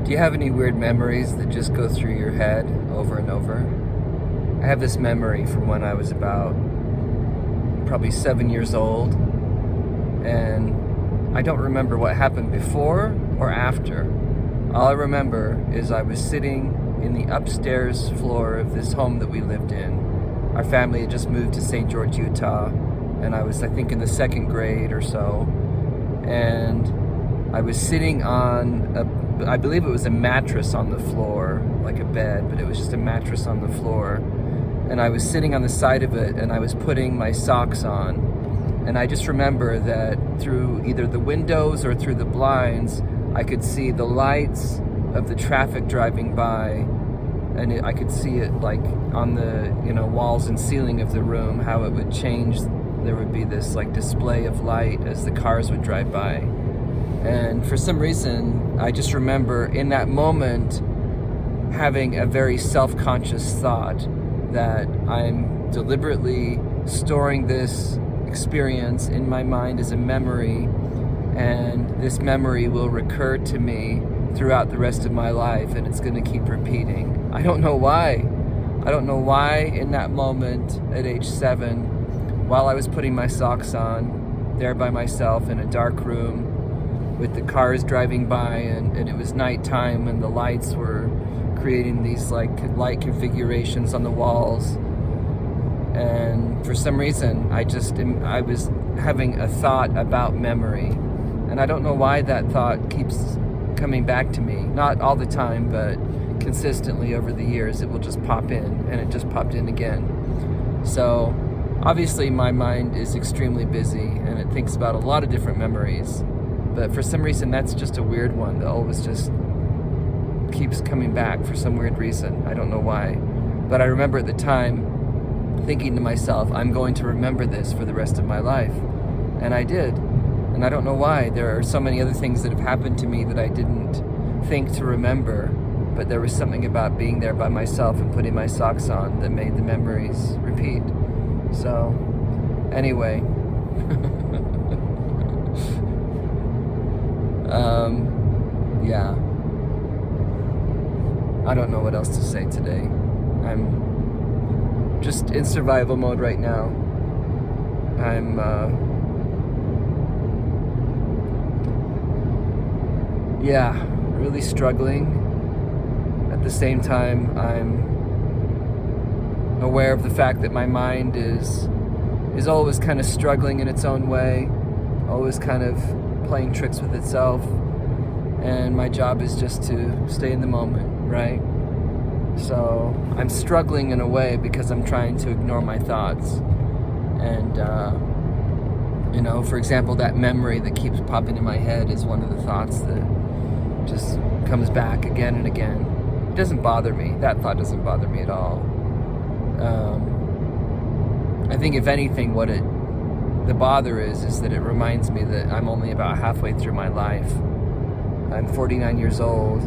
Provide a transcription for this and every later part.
Do you have any weird memories that just go through your head over and over? I have this memory from when I was about probably 7 years old, and I don't remember what happened before or after. All I remember is I was sitting in the upstairs floor of this home that we lived in. Our family had just moved to St. George, Utah, and I was, I think, in the second grade or so, and I was sitting on I believe it was a mattress on the floor, like a bed, but it was just a mattress on the floor. And I was sitting on the side of it, and I was putting my socks on. And I just remember that through either the windows or through the blinds, I could see the lights of the traffic driving by, and I could see it like on the walls and ceiling of the room, how it would change. There would be this like display of light as the cars would drive by. And for some reason, I just remember in that moment having a very self-conscious thought that I'm deliberately storing this experience in my mind as a memory, and this memory will recur to me throughout the rest of my life, and it's going to keep repeating. I don't know why. I don't know why in that moment at age 7, while I was putting my socks on, there by myself in a dark room, with the cars driving by, and it was nighttime, and the lights were creating these like light configurations on the walls. And for some reason, I was having a thought about memory, and I don't know why that thought keeps coming back to me. Not all the time, but consistently over the years, it will just pop in, and it just popped in again. So obviously my mind is extremely busy, and it thinks about a lot of different memories. But for some reason, that's just a weird one that always just keeps coming back for some weird reason. I don't know why. But I remember at the time thinking to myself, I'm going to remember this for the rest of my life. And I did. And I don't know why. There are so many other things that have happened to me that I didn't think to remember. But there was something about being there by myself and putting my socks on that made the memories repeat. So, anyway. Yeah. I don't know what else to say today. I'm just in survival mode right now. I'm really struggling. At the same time, I'm aware of the fact that my mind is always kind of struggling in its own way, always kind of playing tricks with itself, and my job is just to stay in the moment, right? So I'm struggling in a way because I'm trying to ignore my thoughts. And for example, that memory that keeps popping in my head is one of the thoughts that just comes back again and again. It doesn't bother me. That thought doesn't bother me at all. I think if anything, the bother is that it reminds me that I'm only about halfway through my life. I'm 49 years old,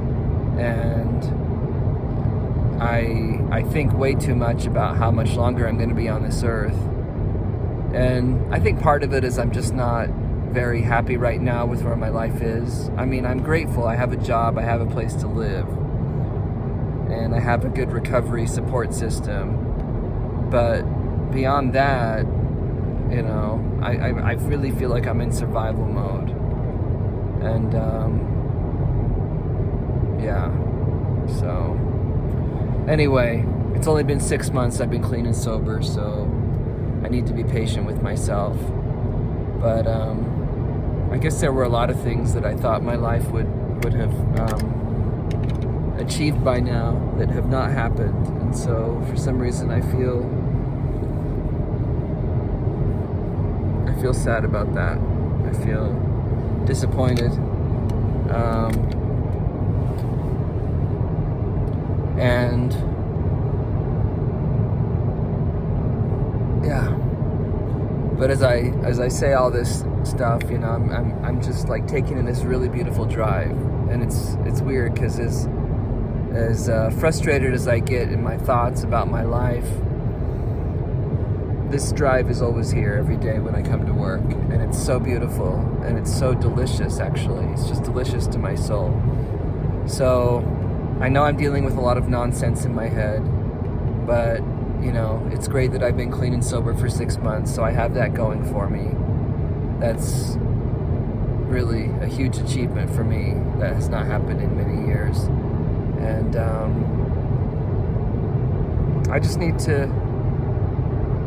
and I think way too much about how much longer I'm going to be on this earth. And I think part of it is I'm just not very happy right now with where my life is. I mean, I'm grateful. I have a job, I have a place to live, and I have a good recovery support system. But beyond that, I really feel like I'm in survival mode. And so anyway, it's only been 6 months I've been clean and sober, so I need to be patient with myself. But I guess there were a lot of things that I thought my life would have achieved by now that have not happened. And so for some reason I feel sad about that. I feel disappointed. And yeah, but as I say all this stuff, I'm just like taking in this really beautiful drive, and it's weird because as frustrated as I get in my thoughts about my life, this drive is always here every day when I come to work, and it's so beautiful, and it's so delicious. Actually, it's just delicious to my soul. So I know I'm dealing with a lot of nonsense in my head, but you know, it's great that I've been clean and sober for 6 months, so I have that going for me. That's really a huge achievement for me that has not happened in many years. And I just need to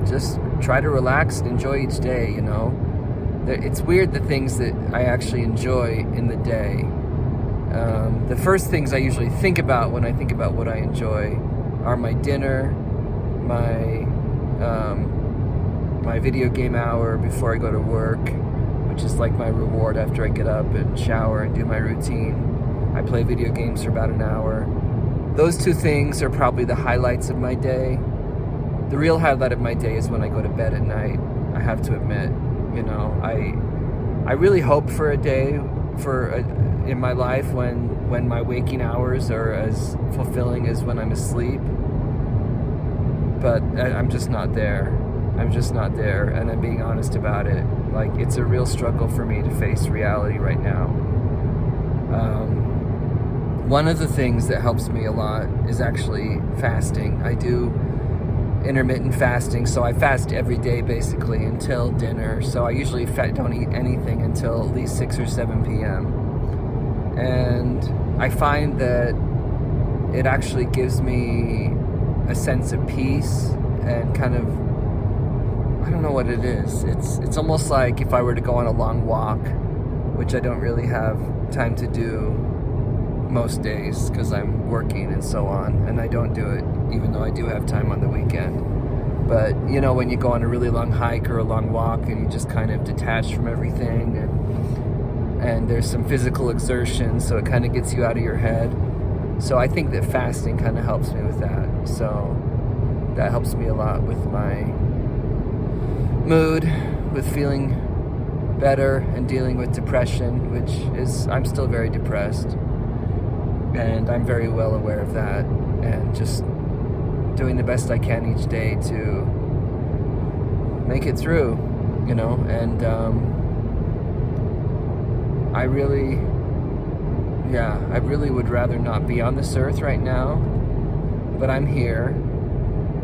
just try to relax and enjoy each day, you know. It's weird, the things that I actually enjoy in the day. The first things I usually think about when I think about what I enjoy are my dinner, my video game hour before I go to work, which is like my reward after I get up and shower and do my routine. I play video games for about an hour. Those two things are probably the highlights of my day. The real highlight of my day is when I go to bed at night, I have to admit. You know, I really hope for a day in my life when my waking hours are as fulfilling as when I'm asleep. But I'm just not there. I'm just not there, and I'm being honest about it. Like, it's a real struggle for me to face reality right now. One of the things that helps me a lot is actually fasting. I do intermittent fasting, so I fast every day basically until dinner. So I usually don't eat anything until at least 6 or 7 p.m. And I find that it actually gives me a sense of peace and kind of, I don't know what it is. It's almost like if I were to go on a long walk, which I don't really have time to do most days because I'm working and so on, and I don't do it even though I do have time on the weekend. But you know, when you go on a really long hike or a long walk and you just kind of detach from everything, and there's some physical exertion, so it kind of gets you out of your head. So I think that fasting kind of helps me with that. So that helps me a lot with my mood, with feeling better and dealing with depression, which is, I'm still very depressed. And I'm very well aware of that, and just doing the best I can each day to make it through, you know. And I really would rather not be on this earth right now, but I'm here.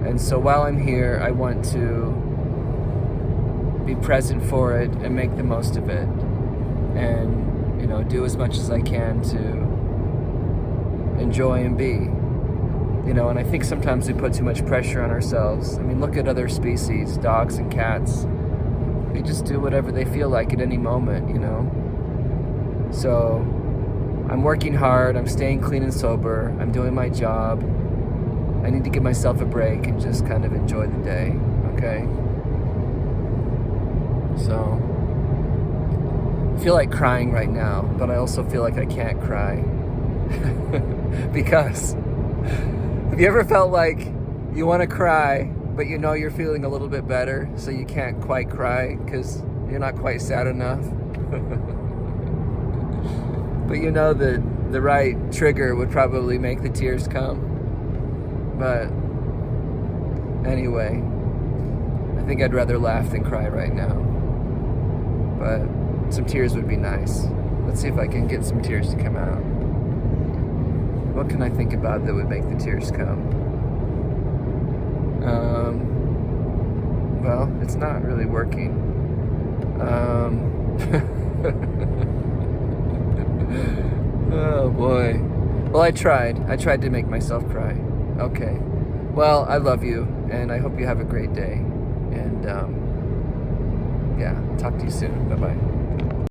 And so while I'm here, I want to be present for it and make the most of it, and, you know, do as much as I can to enjoy and be, you know. And I think sometimes we put too much pressure on ourselves. I mean, look at other species, dogs and cats. They just do whatever they feel like at any moment, you know. So I'm working hard, I'm staying clean and sober, I'm doing my job. I need to give myself a break and just kind of enjoy the day, okay? So I feel like crying right now, but I also feel like I can't cry. Because have you ever felt like you want to cry, but you know you're feeling a little bit better, so you can't quite cry because you're not quite sad enough? But you know that the right trigger would probably make the tears come. But anyway, I think I'd rather laugh than cry right now. But some tears would be nice. Let's see if I can get some tears to come out. What can I think about that would make the tears come? Well, it's not really working. Oh boy. Well, I tried to make myself cry. Okay. Well, I love you, and I hope you have a great day. And yeah, talk to you soon. Bye-bye.